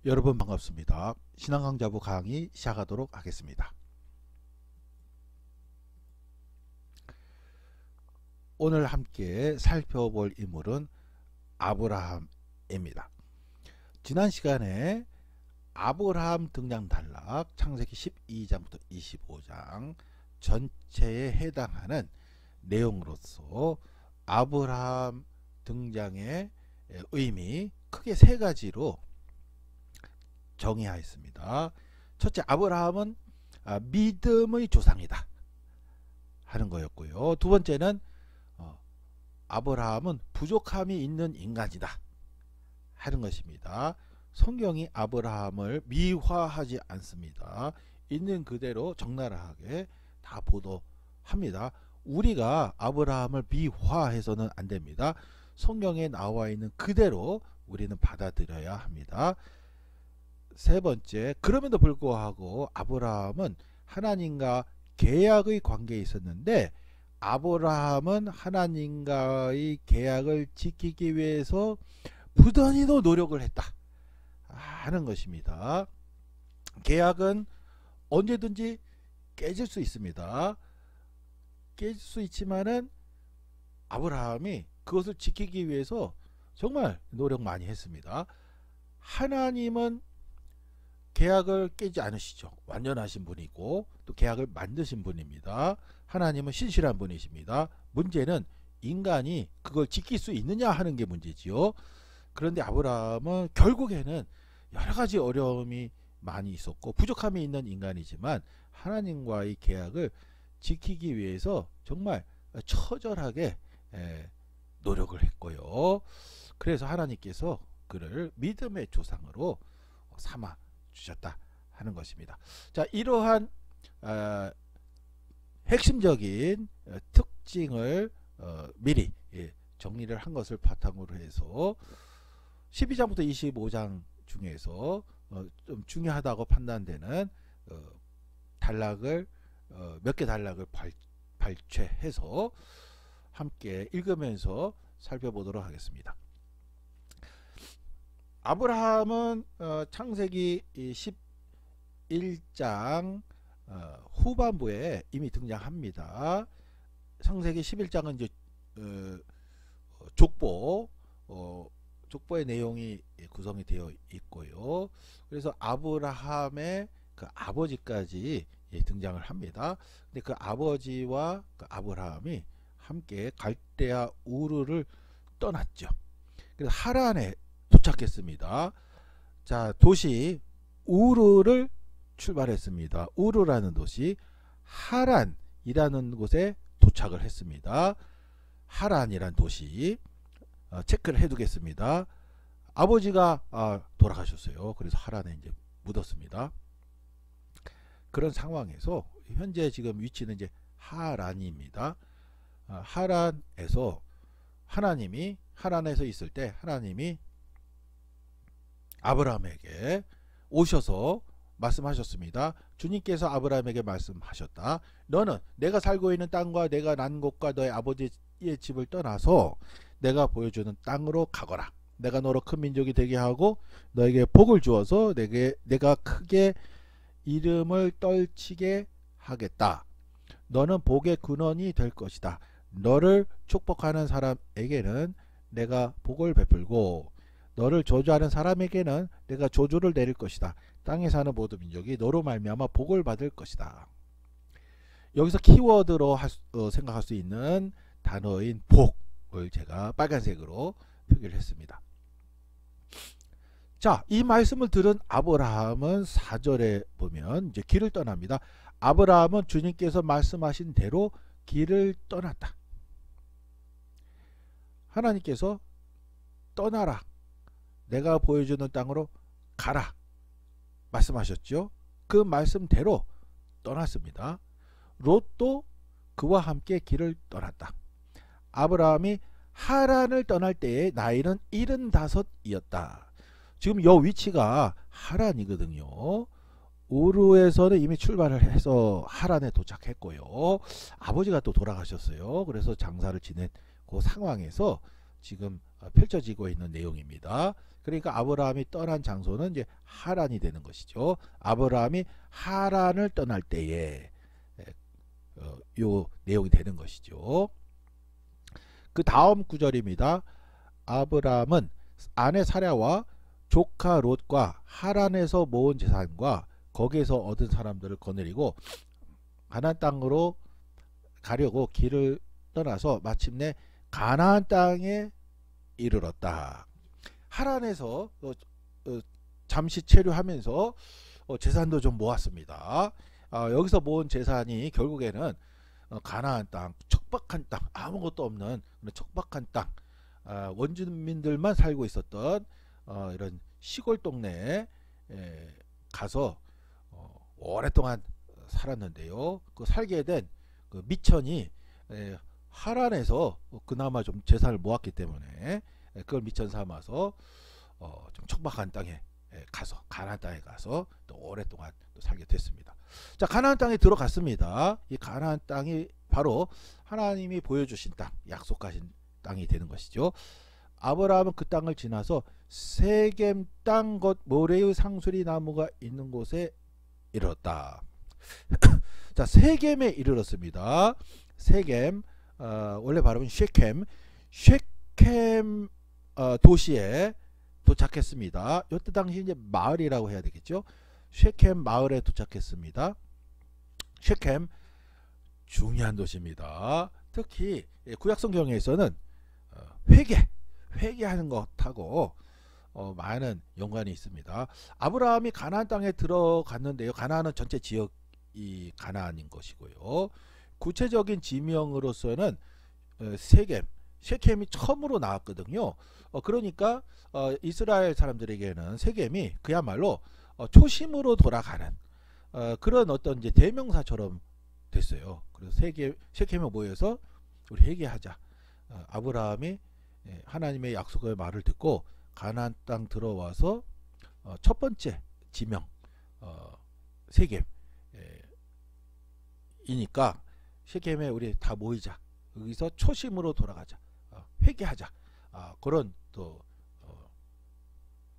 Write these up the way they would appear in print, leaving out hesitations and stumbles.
여러분 반갑습니다. 신앙강좌부 강의 시작하도록 하겠습니다. 오늘 함께 살펴볼 인물은 아브라함입니다. 지난 시간에 아브라함 등장 단락 창세기 12장부터 25장 전체에 해당하는 내용으로서 아브라함 등장의 의미 크게 세 가지로 정의하였습니다. 첫째, 아브라함은 믿음의 조상이다 하는 거였고요. 두 번째는 아브라함은 부족함이 있는 인간이다 하는 것입니다. 성경이 아브라함을 미화하지 않습니다. 있는 그대로 적나라하게 다 보도합니다. 우리가 아브라함을 미화해서는 안 됩니다. 성경에 나와 있는 그대로 우리는 받아들여야 합니다. 세 번째, 그럼에도 불구하고 아브라함은 하나님과 계약의 관계에 있었는데 아브라함은 하나님과의 계약을 지키기 위해서 부단히도 노력을 했다 하는 것입니다. 계약은 언제든지 깨질 수 있습니다. 깨질 수 있지만은 아브라함이 그것을 지키기 위해서 정말 노력 많이 했습니다. 하나님은 계약을 깨지 않으시죠. 완전하신 분이고 또 계약을 만드신 분입니다. 하나님은 신실한 분이십니다. 문제는 인간이 그걸 지킬 수 있느냐 하는 게 문제지요. 그런데 아브라함은 결국에는 여러 가지 어려움이 많이 있었고 부족함이 있는 인간이지만 하나님과의 계약을 지키기 위해서 정말 처절하게 노력을 했고요. 그래서 하나님께서 그를 믿음의 조상으로 삼아 주셨다 하는 것입니다. 자, 이러한 핵심적인 특징을 미리 정리를 한 것을 바탕으로 해서 12장부터 25장 중에서 좀 중요하다고 판단되는 단락을 몇 개 단락을 발췌해서 함께 읽으면서 살펴보도록 하겠습니다. 아브라함은 창세기 11장 후반부에 이미 등장합니다. 창세기 11장은 이제 족보의 내용이 구성이 되어 있고요. 그래서 아브라함의 그 아버지까지 등장을 합니다. 근데 그 아버지와 그 아브라함이 함께 갈대아 우르를 떠났죠. 그래서 하란에 도착했습니다. 자, 도시 우르를 출발했습니다. 우르라는 도시 하란이라는 곳에 도착을 했습니다. 하란이란 도시 체크를 해두겠습니다. 아버지가 돌아가셨어요. 그래서 하란에 이제 묻었습니다. 그런 상황에서 현재 지금 위치는 이제 하란입니다. 하란에서 하란에서 있을 때 하나님이 아브라함에게 오셔서 말씀하셨습니다. 주님께서 아브라함에게 말씀하셨다. 너는 내가 살고 있는 땅과 내가 난 곳과 너의 아버지의 집을 떠나서 내가 보여주는 땅으로 가거라. 내가 너로 큰 민족이 되게 하고 너에게 복을 주어서 내가 크게 이름을 떨치게 하겠다. 너는 복의 근원이 될 것이다. 너를 축복하는 사람에게는 내가 복을 베풀고 너를 저주하는 사람에게는 내가 저주를 내릴 것이다. 땅에 사는 모든 민족이 너로 말미암아 복을 받을 것이다. 여기서 키워드로 생각할 수 있는 단어인 복을 제가 빨간색으로 표기를 했습니다. 자, 이 말씀을 들은 아브라함은 4절에 보면 이제 길을 떠납니다. 아브라함은 주님께서 말씀하신 대로 길을 떠났다. 하나님께서 떠나라. 내가 보여주는 땅으로 가라 말씀하셨죠. 그 말씀대로 떠났습니다. 롯도 그와 함께 길을 떠났다. 아브라함이 하란을 떠날 때의 나이는 75이었다. 지금 이 위치가 하란이거든요. 우르에서는 이미 출발을 해서 하란에 도착했고요. 아버지가 또 돌아가셨어요. 그래서 장사를 지낸 그 상황에서 지금 펼쳐지고 있는 내용입니다. 그러니까 아브라함이 떠난 장소는 이제 하란이 되는 것이죠. 아브라함이 하란을 떠날 때에 요 내용이 되는 것이죠. 그 다음 구절입니다. 아브라함은 아내 사랴와 조카 롯과 하란에서 모은 재산과 거기에서 얻은 사람들을 거느리고 가나안 땅으로 가려고 길을 떠나서 마침내 가나안 땅에 이르렀다. 하란에서 잠시 체류하면서 재산도 좀 모았습니다. 여기서 모은 재산이 결국에는 가나안 땅, 척박한 땅, 아무것도 없는 척박한 땅, 원주민들만 살고 있었던 이런 시골 동네에 가서 오랫동안 살았는데요. 그 살게 된 그 미천이 하란에서 그나마 좀 재산을 모았기 때문에 그걸 미천 삼아서 좀 척박한 땅에 가서 가나안 땅에 가서 또 오랫동안 또 살게 됐습니다. 자, 가나안 땅에 들어갔습니다. 이 가나안 땅이 바로 하나님이 보여주신 땅, 약속하신 땅이 되는 것이죠. 아브라함은 그 땅을 지나서 세겜 땅 곧 모레의 상수리 나무가 있는 곳에 이르렀다. 자, 세겜에 이르렀습니다. 세겜, 원래 발음은 쉐켐 도시에 도착했습니다. 이때 당시 이제 마을이라고 해야 되겠죠. 쉐켐 마을에 도착했습니다. 쉐켐 중요한 도시입니다. 특히 구약 성경에서는 회개하는 것하고 많은 연관이 있습니다. 아브라함이 가나안 땅에 들어갔는데요. 가나안은 전체 지역이 가나안인 것이고요. 구체적인 지명으로서는 쉐켐이 처음으로 나왔거든요. 그러니까 이스라엘 사람들에게는 세겜이 그야말로 초심으로 돌아가는 그런 어떤 이제 대명사처럼 됐어요. 그래서 쉐켐에 모여서 우리 회개하자. 아브라함이 하나님의 약속의 말을 듣고 가나안 땅 들어와서 첫 번째 지명 세겜이니까 쉐켐에 우리 다 모이자. 여기서 초심으로 돌아가자. 회개하자. 그런 또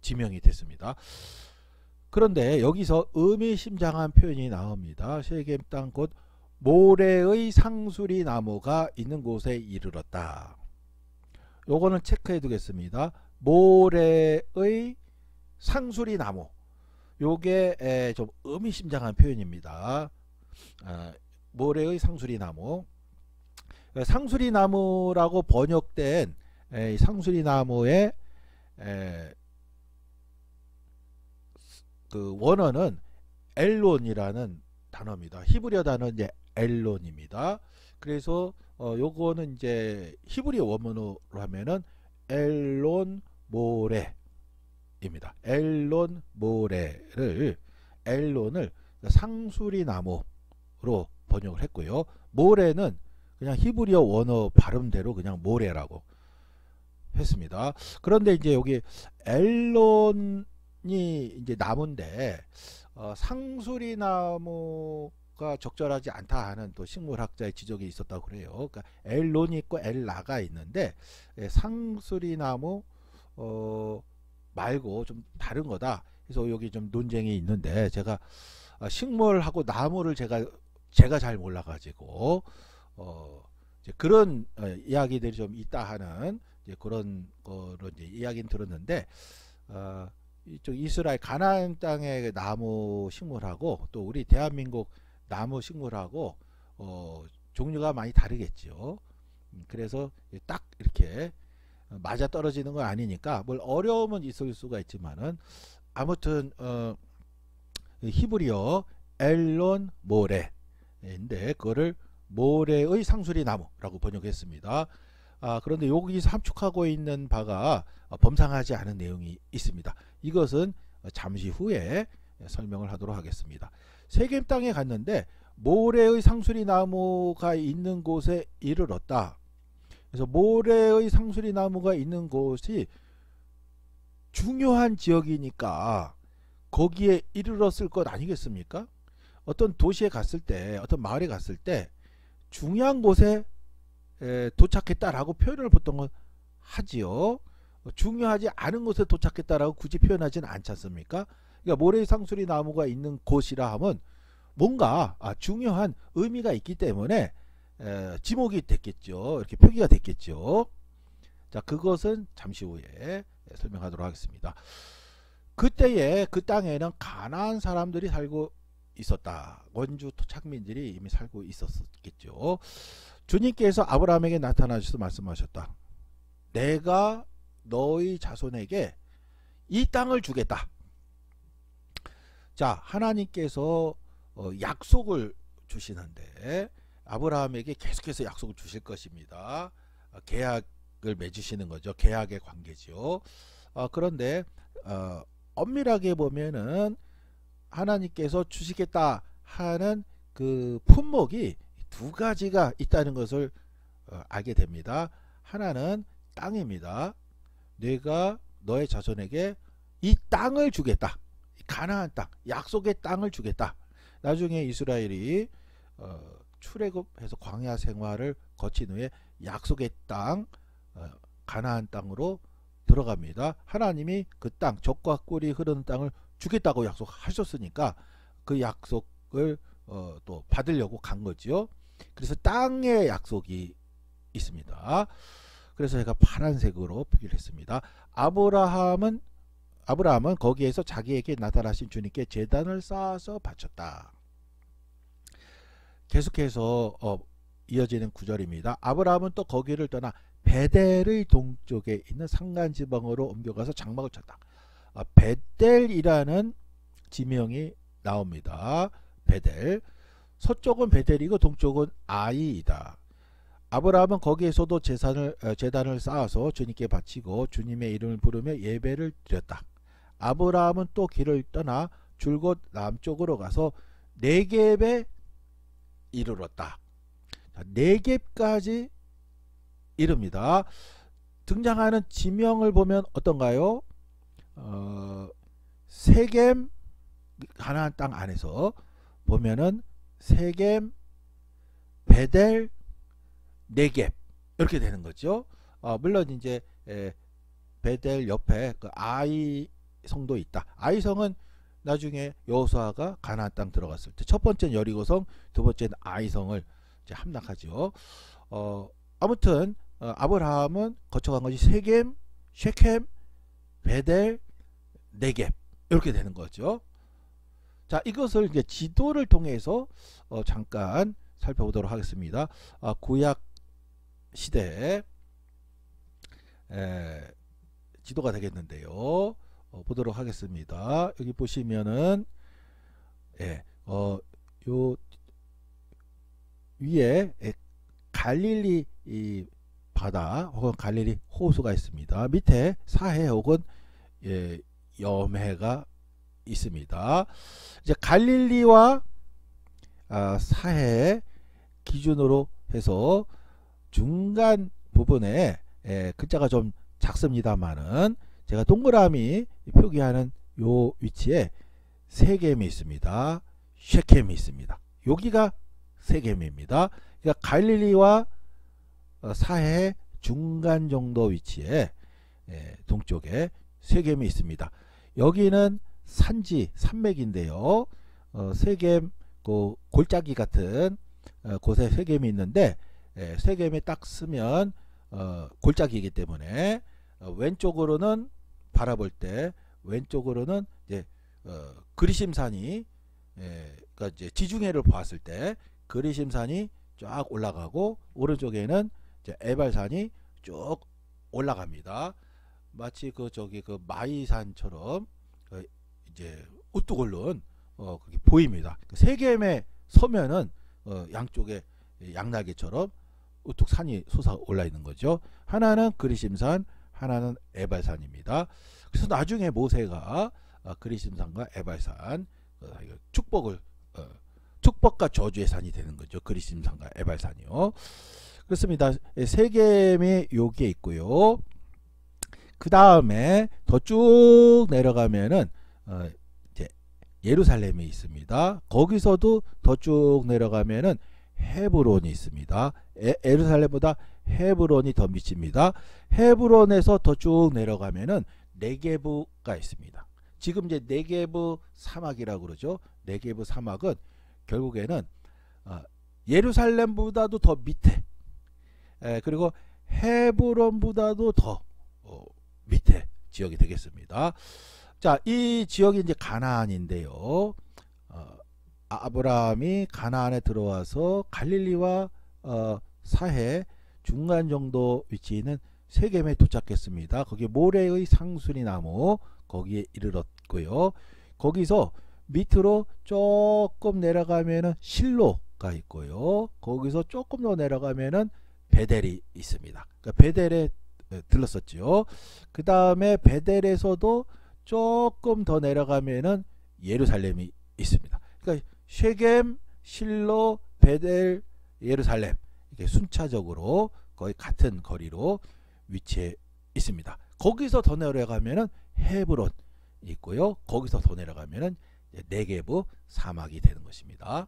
지명이 됐습니다. 그런데 여기서 의미심장한 표현이 나옵니다. 쉐겜 땅 곧 모레의 상수리 나무가 있는 곳에 이르렀다. 요거는 체크해 두겠습니다. 모레의 상수리 나무. 요게 좀 의미심장한 표현입니다. 모레의 상수리 나무. 상수리 나무라고 번역된 상수리 나무의 그 원어는 엘론이라는 단어입니다. 히브리어 단어는 이제 엘론입니다. 그래서 요거는 이제 히브리어 원문으로 하면은 엘론 모레입니다. 엘론 모레를 엘론을 상수리 나무로 번역을 했고요. 모레는 그냥 히브리어 원어 발음대로 그냥 모레라고 했습니다. 그런데 이제 여기 엘론이 이제 나무인데 상수리 나무가 적절하지 않다 하는 또 식물학자의 지적이 있었다고 그래요. 그러니까 엘론이 있고 엘라가 있는데 상수리 나무 말고 좀 다른 거다. 그래서 여기 좀 논쟁이 있는데 제가 식물하고 나무를 제가 잘 몰라가지고 이제 그런 이야기들이 좀 있다 하는 이제 그런 거로 이제 이야기는 들었는데 이쪽 이스라엘 가나안 땅의 나무 식물하고 또 우리 대한민국 나무 식물하고 종류가 많이 다르겠죠. 그래서 딱 이렇게 맞아 떨어지는 건 아니니까 뭘 어려움은 있을 수가 있지만은 아무튼 히브리어 엘론 모레인데 그거를 모레의 상수리 나무라고 번역했습니다. 그런데 여기서 함축하고 있는 바가 범상하지 않은 내용이 있습니다. 이것은 잠시 후에 설명을 하도록 하겠습니다. 세겜 땅에 갔는데 모레의 상수리 나무가 있는 곳에 이르렀다. 그래서 모레의 상수리 나무가 있는 곳이 중요한 지역이니까 거기에 이르렀을 것 아니겠습니까? 어떤 도시에 갔을 때, 어떤 마을에 갔을 때 중요한 곳에 도착했다라고 표현을 보통은 하지요. 중요하지 않은 곳에 도착했다라고 굳이 표현하지는 않지 않습니까? 그러니까 모래상수리 나무가 있는 곳이라 하면 뭔가 중요한 의미가 있기 때문에 지목이 됐겠죠. 이렇게 표기가 됐겠죠. 자, 그것은 잠시 후에 설명하도록 하겠습니다. 그때에 그 땅에는 가나안 사람들이 살고 있었다. 원주 토착민들이 이미 살고 있었겠죠. 주님께서 아브라함에게 나타나셔서 말씀하셨다. 내가 너희 자손에게 이 땅을 주겠다. 자, 하나님께서 약속을 주시는데 아브라함에게 계속해서 약속을 주실 것입니다. 계약을 맺으시는 거죠. 계약의 관계죠. 그런데 엄밀하게 보면은 하나님께서 주시겠다 하는 그 품목이 두 가지가 있다는 것을 알게 됩니다. 하나는 땅입니다. 내가 너의 자손에게 이 땅을 주겠다. 가나안 땅, 약속의 땅을 주겠다. 나중에 이스라엘이 출애굽해서 광야 생활을 거친 후에 약속의 땅, 가나안 땅으로 들어갑니다. 하나님이 그 땅, 젖과 꿀이 흐르는 땅을 주겠다고 약속하셨으니까 그 약속을 또 받으려고 간 거죠. 그래서 땅의 약속이 있습니다. 그래서 제가 파란색으로 표기를 했습니다. 아브라함은 거기에서 자기에게 나타나신 주님께 제단을 쌓아서 바쳤다. 계속해서 이어지는 구절입니다. 아브라함은 또 거기를 떠나 베델의 동쪽에 있는 산간지방으로 옮겨가서 장막을 쳤다. 베델이라는 지명이 나옵니다. 베델. 서쪽은 베델이고 동쪽은 아이이다. 아브라함은 거기에서도 제단을 쌓아서 주님께 바치고 주님의 이름을 부르며 예배를 드렸다. 아브라함은 또 길을 떠나 줄곧 남쪽으로 가서 네겝에 이르렀다. 네겝까지 이릅니다. 등장하는 지명을 보면 어떤가요? 세겜, 가나안 땅 안에서 보면은 세겜, 베델, 네겝 이렇게 되는 거죠. 물론 이제 베델 옆에 그 아이 성도 있다. 아이 성은 나중에 여호수아가 가나안 땅 들어갔을 때 첫 번째는 여리고성, 두 번째는 아이 성을 이제 함락하죠. 아무튼 아브라함은 거쳐간 것이 세겜, 쉐켐, 베델, 네겝 이렇게 되는 거죠. 자, 이것을 이제 지도를 통해서 잠깐 살펴보도록 하겠습니다. 구약 시대 지도가 되겠는데요. 보도록 하겠습니다. 여기 보시면은 요 위에 갈릴리 이 바다 혹은 갈릴리 호수가 있습니다. 밑에 사해 혹은 염해가 있습니다. 이제 갈릴리와 사해 기준으로 해서 중간 부분에 글자가 좀 작습니다만은 제가 동그라미 표기하는 요 위치에 세겜이 있습니다. 쉐켐이 있습니다. 여기가 세겜입니다. 그러니까 갈릴리와 사해 중간 정도 위치에 동쪽에 세겜이 있습니다. 여기는 산지 산맥인데요. 세겜 그 골짜기 같은 곳에 세겜이 있는데 세겜에 딱 쓰면 골짜기이기 때문에 왼쪽으로는 바라볼 때 왼쪽으로는 이제 그리심산이 그러니까 이제 지중해를 보았을 때 그리심산이 쫙 올라가고 오른쪽에는 이제 에발산이 쭉 올라갑니다. 마치 그 마이산처럼 이제 우뚝 오른 그게 보입니다. 세겜에 서면은 양쪽에 양날개처럼 우뚝 산이 솟아 올라 있는 거죠. 하나는 그리심산, 하나는 에발산입니다. 그래서 나중에 모세가 그리심산과 에발산 축복과 저주의 산이 되는 거죠. 그리심산과 에발산이요. 그렇습니다. 세겜이 여기에 있고요. 그 다음에 더 쭉 내려가면은 이제 예루살렘이 있습니다. 거기서도 더 쭉 내려가면은 헤브론이 있습니다. 예루살렘보다 헤브론이 더 밑입니다. 헤브론에서 더 쭉 내려가면은 네게브가 있습니다. 지금 이제 네게브 사막이라고 그러죠. 네게브 사막은 결국에는 예루살렘보다도 더 밑에, 그리고 헤브론보다도 더 밑에 지역이 되겠습니다. 자, 이 지역이 이제 가나안인데요. 아브라함이 가나안에 들어와서 갈릴리와 사해 중간 정도 위치에 있는 세겜에 도착했습니다. 거기 모래의 상수리 나무 거기에 이르렀고요. 거기서 밑으로 조금 내려가면은 실로가 있고요. 거기서 조금 더 내려가면은 베델이 있습니다. 그러니까 베델에 들렀었죠. 그 다음에 베델에서도 조금 더 내려가면은 예루살렘이 있습니다. 그러니까 쉐겜, 실로, 베델, 예루살렘 이렇게 순차적으로 거의 같은 거리로 위치해 있습니다. 거기서 더 내려가면은 헤브론 있고요. 거기서 더 내려가면은 네게브 사막이 되는 것입니다.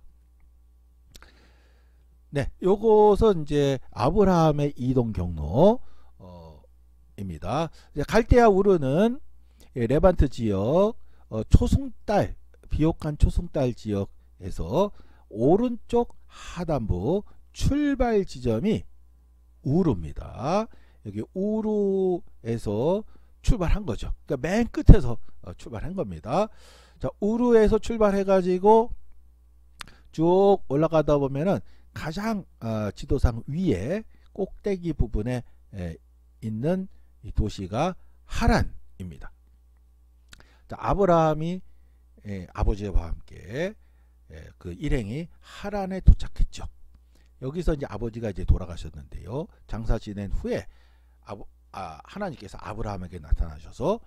네, 요것은 이제 아브라함의 이동 경로입니다. 갈대아 우르는 레반트 지역 초승달 비옥한 초승달 지역에서 오른쪽 하단부 출발 지점이 우르입니다. 여기 우르에서 출발한 거죠. 그러니까 맨 끝에서 출발한 겁니다. 자, 우르에서 출발해 가지고 쭉 올라가다 보면은 가장 지도상 위에 꼭대기 부분에 있는 이 도시가 하란입니다. 자, 아브라함이 아버지와 함께 그 일행이 하란에 도착했죠. 여기서 이제 아버지가 이제 돌아가셨는데요. 장사 지낸 후에 하나님께서 아브라함에게 나타나셔서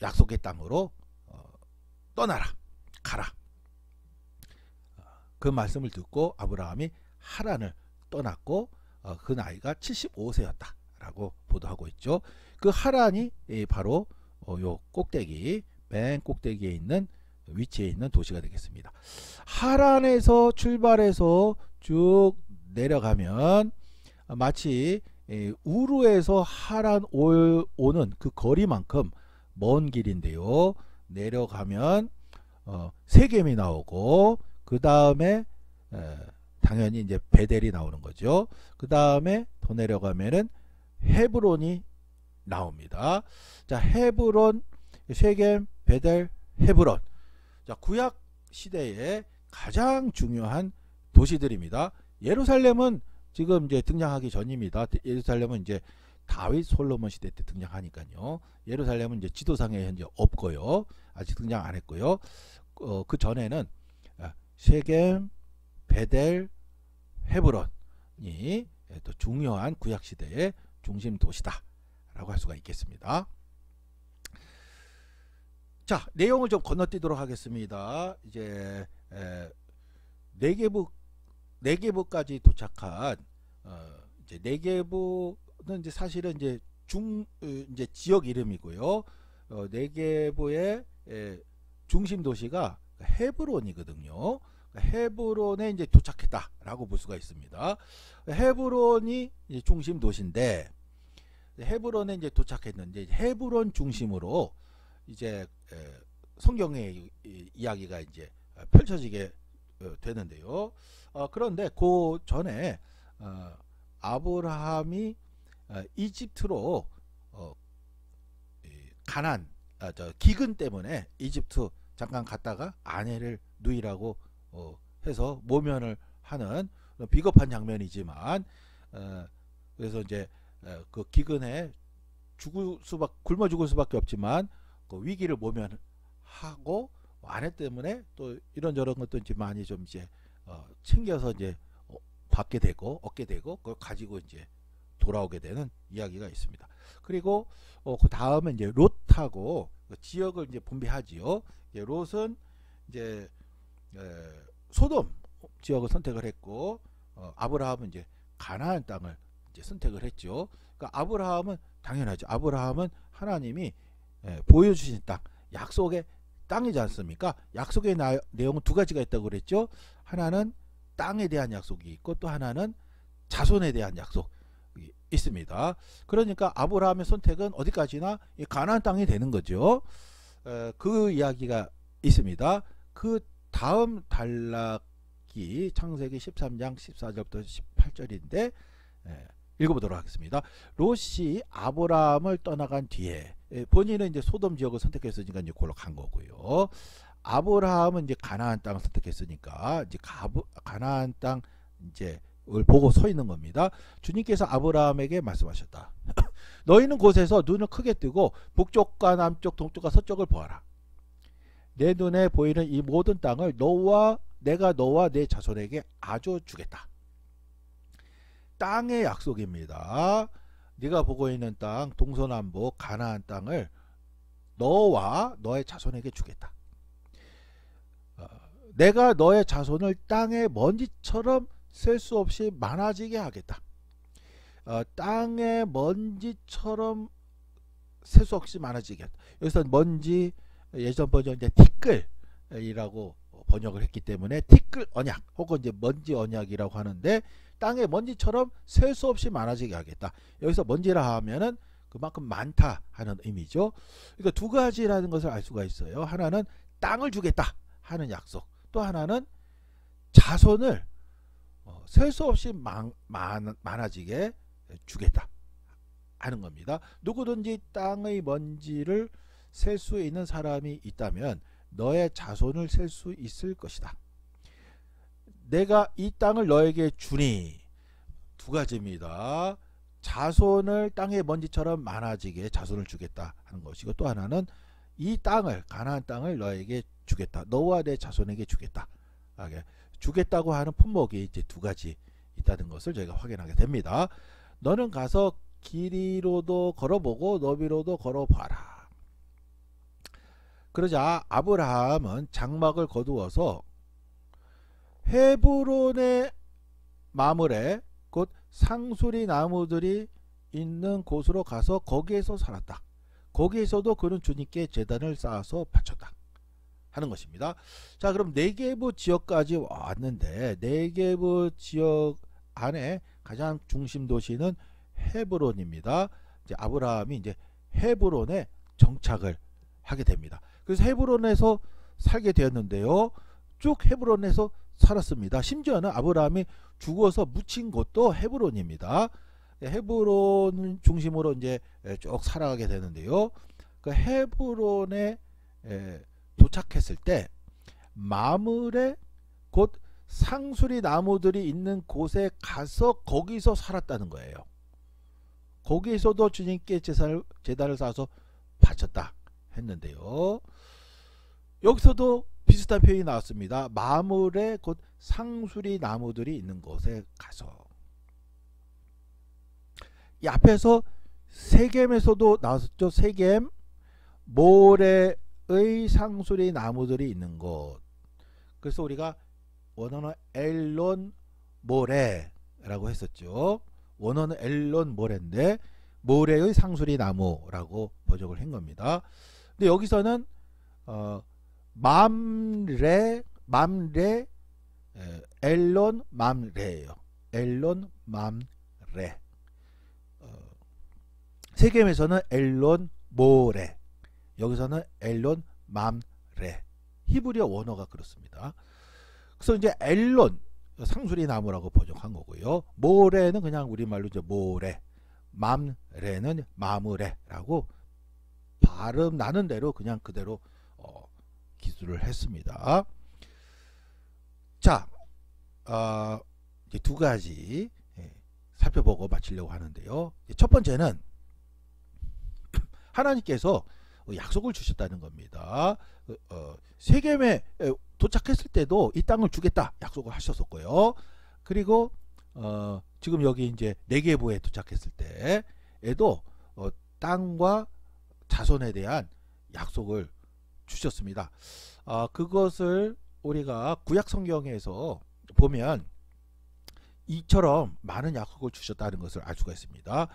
약속의 땅으로 떠나라, 가라. 그 말씀을 듣고 아브라함이 하란을 떠났고 그 나이가 75세였다라고 보도하고 있죠. 그 하란이 바로 요 꼭대기, 맨 꼭대기에 있는 위치에 있는 도시가 되겠습니다. 하란에서 출발해서 쭉 내려가면 마치 우르에서 하란 오는 그 거리만큼 먼 길인데요. 내려가면 세겜이 나오고 그 다음에 당연히 이제 베델이 나오는 거죠. 그 다음에 더 내려가면은 헤브론이 나옵니다. 자, 헤브론, 세겜, 베델, 헤브론. 자, 구약 시대에 가장 중요한 도시들입니다. 예루살렘은 지금 이제 등장하기 전입니다. 예루살렘은 이제 다윗 솔로몬 시대 때 등장하니까요. 예루살렘은 이제 지도상에 현재 없고요. 아직 등장 안 했고요. 그 전에는 세겜, 베델, 헤브론이 또 중요한 구약 시대의 중심 도시다라고 할 수가 있겠습니다. 자, 내용을 좀 건너뛰도록 하겠습니다. 이제 네게브까지 도착한 이제 네게브는 이제 사실은 이제 이제 지역 이름이고요. 네게브의 중심 도시가 헤브론이거든요. 헤브론에 이제 도착했다라고 볼 수가 있습니다. 헤브론이 이제 중심 도시인데 헤브론에 이제 도착했는데 헤브론 중심으로 이제 성경의 이야기가 이제 펼쳐지게 되는데요. 그런데 그 전에 아브라함이 이집트로 기근 때문에 이집트 잠깐 갔다가 아내를 누이라고 해서 모면을 하는 비겁한 장면이지만 그래서 이제 그 기근에 굶어 죽을 수밖에 없지만 그 위기를 모면하고 아내 때문에 또 이런저런 것도 이제 많이 좀 이제 챙겨서 이제 받게 되고 얻게 되고 그걸 가지고 이제 돌아오게 되는 이야기가 있습니다. 그리고 그 다음에 이제 롯하고 그 지역을 이제 분배하지요. 롯은 이제 소돔 지역을 선택을 했고 아브라함은 이제 가나안 땅을 이제 선택을 했죠. 그러니까 아브라함은 당연하죠. 아브라함은 하나님이 보여주신 땅, 약속의 땅이지 않습니까? 약속의 내용은 두 가지가 있다고 그랬죠. 하나는 땅에 대한 약속이 있고 또 하나는 자손에 대한 약속이 있습니다. 그러니까 아브라함의 선택은 어디까지나 이 가나안 땅이 되는 거죠. 그 이야기가 있습니다. 그 다음 단락이 창세기 13장 14절부터 18절인데 읽어보도록 하겠습니다. 롯이 아브라함을 떠나간 뒤에 본인은 이제 소돔 지역을 선택했으니까 이제 그걸로 간 거고요. 아브라함은 이제 가나안 땅을 선택했으니까 이제 가나안 땅 이제 을 보고 서 있는 겁니다. 주님께서 아브라함에게 말씀하셨다. 너희는 곳에서 눈을 크게 뜨고 북쪽과 남쪽, 동쪽과 서쪽을 보아라. 내 눈에 보이는 이 모든 땅을 내가 너와 내 자손에게 아주 주겠다. 땅의 약속입니다. 네가 보고 있는 땅, 동서남북 가나안 땅을 너와 너의 자손에게 주겠다. 내가 너의 자손을 땅의 먼지처럼 셀 수 없이 많아지게 하겠다. 땅의 먼지처럼 셀 수 없이 많아지게 하겠다. 여기서 먼지 예전 버전 이제 티끌이라고 번역을 했기 때문에 티끌 언약 혹은 이제 먼지 언약이라고 하는데 땅의 먼지처럼 셀 수 없이 많아지게 하겠다. 여기서 먼지라 하면은 그만큼 많다 하는 의미죠. 그러니까 두 가지라는 것을 알 수가 있어요. 하나는 땅을 주겠다 하는 약속, 또 하나는 자손을 셀 수 없이 많아지게 주겠다 하는 겁니다. 누구든지 땅의 먼지를 셀 수 있는 사람이 있다면 너의 자손을 셀 수 있을 것이다. 내가 이 땅을 너에게 주니, 두 가지입니다. 자손을 땅의 먼지처럼 많아지게 자손을 주겠다 하는 것이고, 또 하나는 이 땅을, 가나안 땅을 너에게 주겠다. 너와 내 자손에게 주겠다. 주겠다고 하는 품목이 이제 두 가지 있다는 것을 저희가 확인하게 됩니다. 너는 가서 길이로도 걸어보고 너비로도 걸어봐라. 그러자 아브라함은 장막을 거두어서 헤브론의 마물에 곧 상수리 나무들이 있는 곳으로 가서 거기에서 살았다. 거기에서도 그는 주님께 제단을 쌓아서 바쳤다 하는 것입니다. 자, 그럼 네게부 지역까지 왔는데 네게부 지역 안에 가장 중심 도시는 헤브론입니다. 이제 아브라함이 이제 헤브론에 정착을 하게 됩니다. 그래서 헤브론에서 살게 되었는데요. 쭉 헤브론에서 살았습니다. 심지어는 아브라함이 죽어서 묻힌 곳도 헤브론입니다. 헤브론 중심으로 이제 쭉 살아가게 되는데요. 그 헤브론에 도착했을 때 마물에 곧 상수리 나무들이 있는 곳에 가서 거기서 살았다는 거예요. 거기에서도 주님께 제단을 쌓아서 바쳤다 했는데요. 여기서도 비슷한 표현이 나왔습니다. 마물에 곧 상수리 나무들이 있는 곳에 가서. 이 앞에서 세겜에서도 나왔었죠. 세겜 모래의 상수리 나무들이 있는 곳. 그래서 우리가 원어는 엘론 모래라고 했었죠. 원어는 엘론 모래인데 모래의 상수리 나무라고 번역을 한 겁니다. 근데 여기서는 맘레 엘론 맘레예요. 엘론 맘레. 세겜에서는 엘론 모레, 여기서는 엘론 맘레. 히브리어 원어가 그렇습니다. 그래서 이제 엘론 상수리 나무라고 번역한 거고요. 모레는 그냥 우리말로 이제 모레, 맘레는 마무레라고 발음 나는 대로 그냥 그대로 기술을 했습니다. 자, 이제 두 가지 살펴보고 마치려고 하는데요. 첫 번째는 하나님께서 약속을 주셨다는 겁니다. 세겜에 도착했을 때도 이 땅을 주겠다 약속을 하셨었고요. 그리고 지금 여기 이제 네게부에 도착했을 때에도 땅과 자손에 대한 약속을 주셨습니다. 그것을 우리가 구약 성경에서 보면 이처럼 많은 약속을 주셨다는 것을 알 수가 있습니다.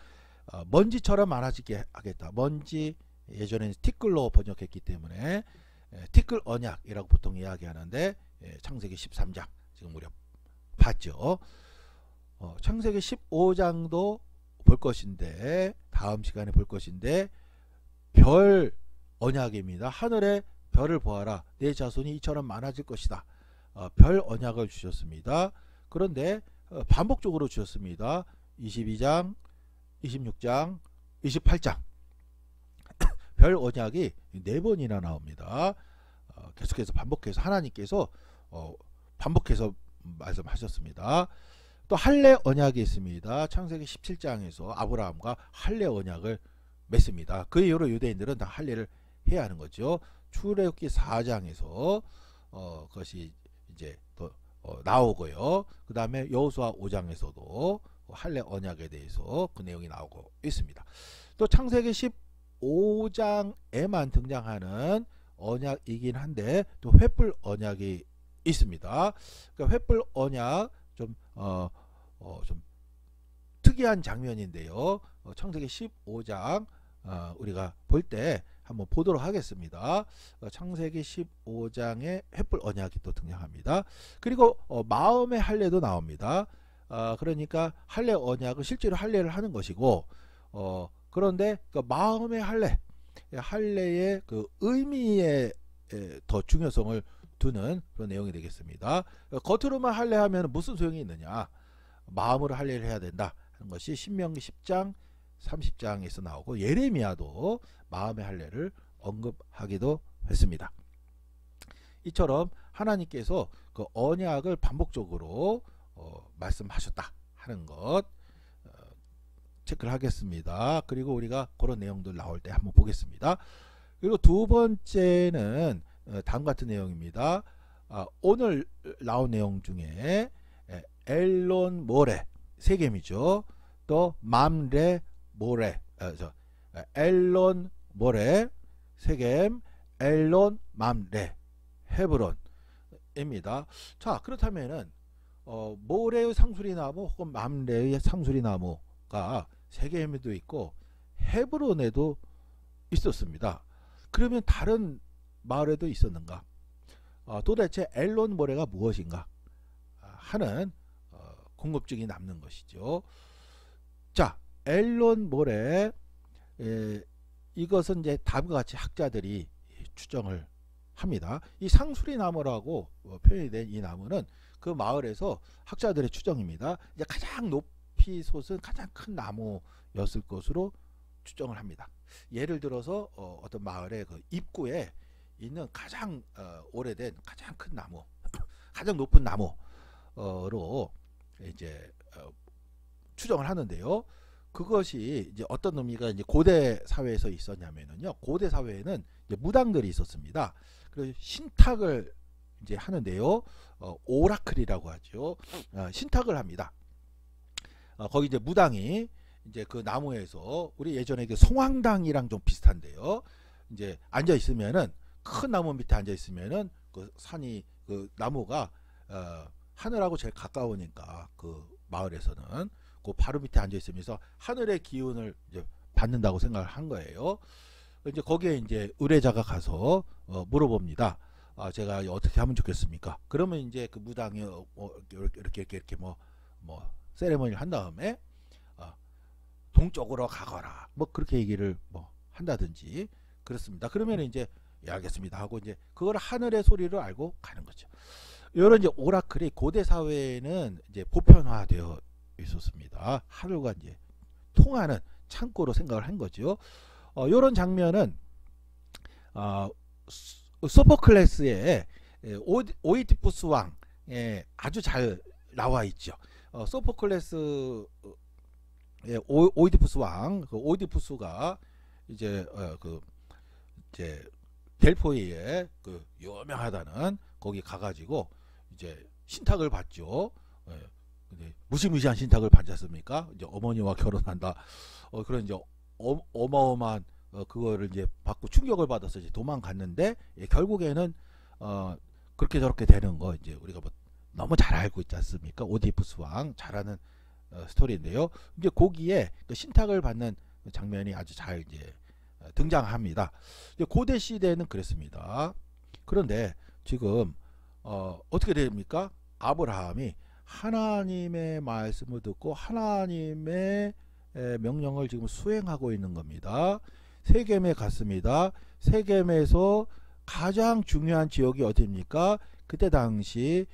먼지처럼 많아지게 하겠다. 먼지 예전에는 티끌로 번역했기 때문에 티끌 언약이라고 보통 이야기하는데 창세기 13장 지금 무려 봤죠. 창세기 15장도 볼 것인데, 다음 시간에 볼 것인데, 별 언약입니다. 하늘의 별을 보아라. 내 자손이 이처럼 많아질 것이다. 별 언약을 주셨습니다. 그런데 반복적으로 주셨습니다. 22장, 26장, 28장 별 언약이 4번이나 나옵니다. 계속해서 반복해서 하나님께서 반복해서 말씀하셨습니다. 또 할례 언약이 있습니다. 창세기 17장에서 아브라함과 할례 언약을 맺습니다. 그 이후로 유대인들은 다 할례를 해야 하는 거죠. 출애굽기 4장에서 그것이 이제 또 나오고요. 그 다음에 여호수아 5장에서도 할례 언약에 대해서 그 내용이 나오고 있습니다. 또 창세기 15장에만 등장하는 언약이긴 한데 또 횃불 언약이 있습니다. 그러니까 횃불 언약 좀 특이한 장면인데요. 창세기 15장 우리가 볼 때 한번 보도록 하겠습니다. 창세기 15장에 횃불 언약이 또 등장합니다. 그리고 마음의 할례도 나옵니다. 그러니까 할례 언약은 실제로 할례를 하는 것이고, 그런데 그 마음의 할례의 그 의미에 더 중요성을 두는 그런 내용이 되겠습니다. 겉으로만 할례하면 무슨 소용이 있느냐? 마음으로 할례를 해야 된다 하는 것이 신명기 10장 30장에서 나오고, 예레미야도 마음의 할례를 언급하기도 했습니다. 이처럼 하나님께서 그 언약을 반복적으로 말씀하셨다 하는 것 체크를 하겠습니다. 그리고 우리가 그런 내용들 나올 때 한번 보겠습니다. 그리고 두 번째는 다음 같은 내용입니다. 오늘 나온 내용 중에 엘론 모레 세겜이죠. 또 맘레 모레, 엘론 모레 세겜, 엘론 맘레 헤브론입니다. 자, 그렇다면은 모레의 상수리나무 혹은 맘레의 상수리나무가 세겜에도 있고 헤브론에도 있었습니다. 그러면 다른 마을에도 있었는가? 도대체 엘론 모레가 무엇인가 하는 궁금증이 남는 것이죠. 자, 엘론 모레, 이것은 이제 다음과 같이 학자들이 추정을 합니다. 이 상수리나무라고 표현이 된 이 나무는 그 마을에서 학자들의 추정입니다. 이제 가장 높이 솟은 가장 큰 나무였을 것으로 추정을 합니다. 예를 들어서 어떤 마을의 그 입구에 있는 가장 오래된 가장 큰 나무, 가장 높은 나무로 이제 추정을 하는데요. 그것이 이제 어떤 의미가 이제 고대 사회에서 있었냐면요. 고대 사회에는 이제 무당들이 있었습니다. 그래서 신탁을 이제 하는데요. 오라클이라고 하죠. 신탁을 합니다. 거기 이제 무당이 이제 그 나무에서, 우리 예전에 그 성황당이랑 좀 비슷한데요. 이제 앉아 있으면은, 큰 나무 밑에 앉아 있으면은 그 산이, 그 나무가 하늘하고 제일 가까우니까 그 마을에서는 그 바로 밑에 앉아 있으면서 하늘의 기운을 이제 받는다고 생각을 한 거예요. 이제 거기에 이제 의뢰자가 가서 물어봅니다. 제가 어떻게 하면 좋겠습니까? 그러면 이제 그 무당이 이렇게 뭐 세레머니를 한 다음에 동쪽으로 가거라, 뭐 그렇게 얘기를 뭐 한다든지 그렇습니다. 그러면 이제 예, 알겠습니다 하고 이제 그걸 하늘의 소리를 알고 가는 거죠. 이런 이제 오라클이 고대 사회에는 이제 보편화되어 있었습니다. 하늘과 이제 통하는 창고로 생각을 한 거죠. 이런 장면은 소포클레스의 오이디푸스 왕에 아주 잘 나와 있죠. 소포클레스의 오이디푸스 왕, 그 오이디푸스가 이제 이제 델포이에 그 유명하다는 거기 가가지고 이제 신탁을 받죠. 무시무시한 신탁을 받지 않습니까? 이제 어머니와 결혼한다. 그런 이제 어마어마한 그거를 이제 받고 충격을 받아서 이제 도망갔는데, 결국에는 그렇게 저렇게 되는 거 이제 우리가 뭐 너무 잘 알고 있지 않습니까? 오디푸스 왕 잘 아는 스토리인데요. 이제 거기에 그 신탁을 받는 장면이 아주 잘 이제 등장합니다. 고대 시대는 그랬습니다. 그런데 지금 어떻게 됩니까? 아브라함이 하나님의 말씀을 듣고 하나님의 명령을 지금 수행하고 있는 겁니다. 세겜에 갔습니다. 세겜에서 가장 중요한 지역이 어디입니까? 그때 당시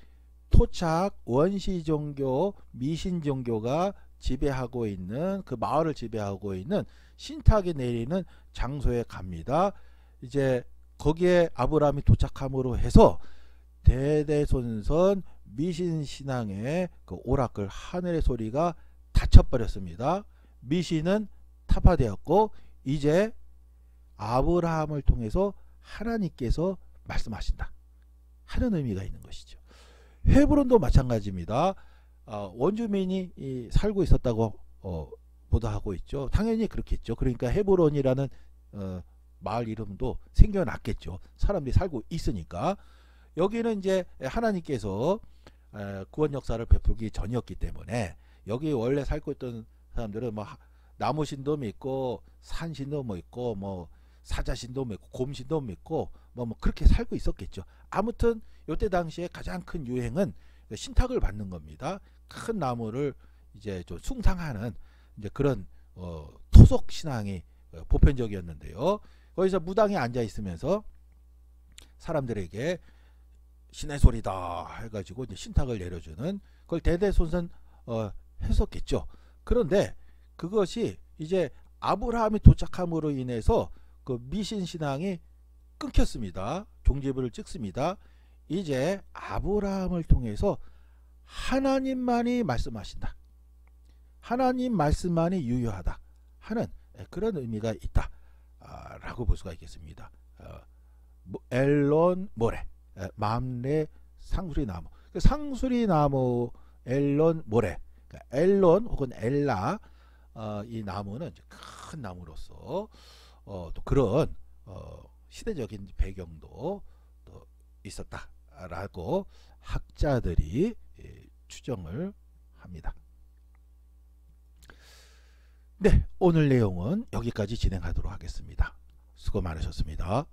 토착 원시 종교, 미신 종교가 지배하고 있는 그 마을을 지배하고 있는 신탁이 내리는 장소에 갑니다. 이제 거기에 아브라함이 도착함으로 해서 대대손손 미신 신앙의 그 오라클 하늘의 소리가 닫혀버렸습니다. 미신은 타파되었고 이제 아브라함을 통해서 하나님께서 말씀하신다 하는 의미가 있는 것이죠. 헤브론도 마찬가지입니다. 원주민이 살고 있었다고 보도하고 있죠. 당연히 그렇겠죠. 그러니까 헤브론이라는 마을 이름도 생겨났겠죠. 사람들이 살고 있으니까. 여기는 이제 하나님께서 구원 역사를 베풀기 전이었기 때문에 여기 원래 살고 있던 사람들은 뭐 나무신도 믿고 산신도 믿고 뭐 사자신도 믿고 곰신도 믿고 뭐 그렇게 살고 있었겠죠. 아무튼 이때 당시에 가장 큰 유행은 신탁을 받는 겁니다. 큰 나무를 이제 좀 숭상하는 이제 그런 토속 신앙이 보편적이었는데요. 거기서 무당이 앉아 있으면서 사람들에게 신의 소리다 해가지고 이제 신탁을 내려주는 그걸 대대손손 했었겠죠. 그런데 그것이 이제 아브라함이 도착함으로 인해서 그 미신 신앙이 끊겼습니다. 종지부를 찍습니다. 이제 아브라함을 통해서 하나님만이 말씀하신다. 하나님 말씀만이 유효하다 하는 그런 의미가 있다 라고 볼 수가 있겠습니다. 엘론 모레 맘레 상수리나무, 상수리나무 엘론 모레, 엘론 혹은 엘라 이 나무는 큰 나무로서 또 그런 시대적인 배경도 또 있었다라고 학자들이 추정을 합니다. 네, 오늘 내용은 여기까지 진행하도록 하겠습니다. 수고 많으셨습니다.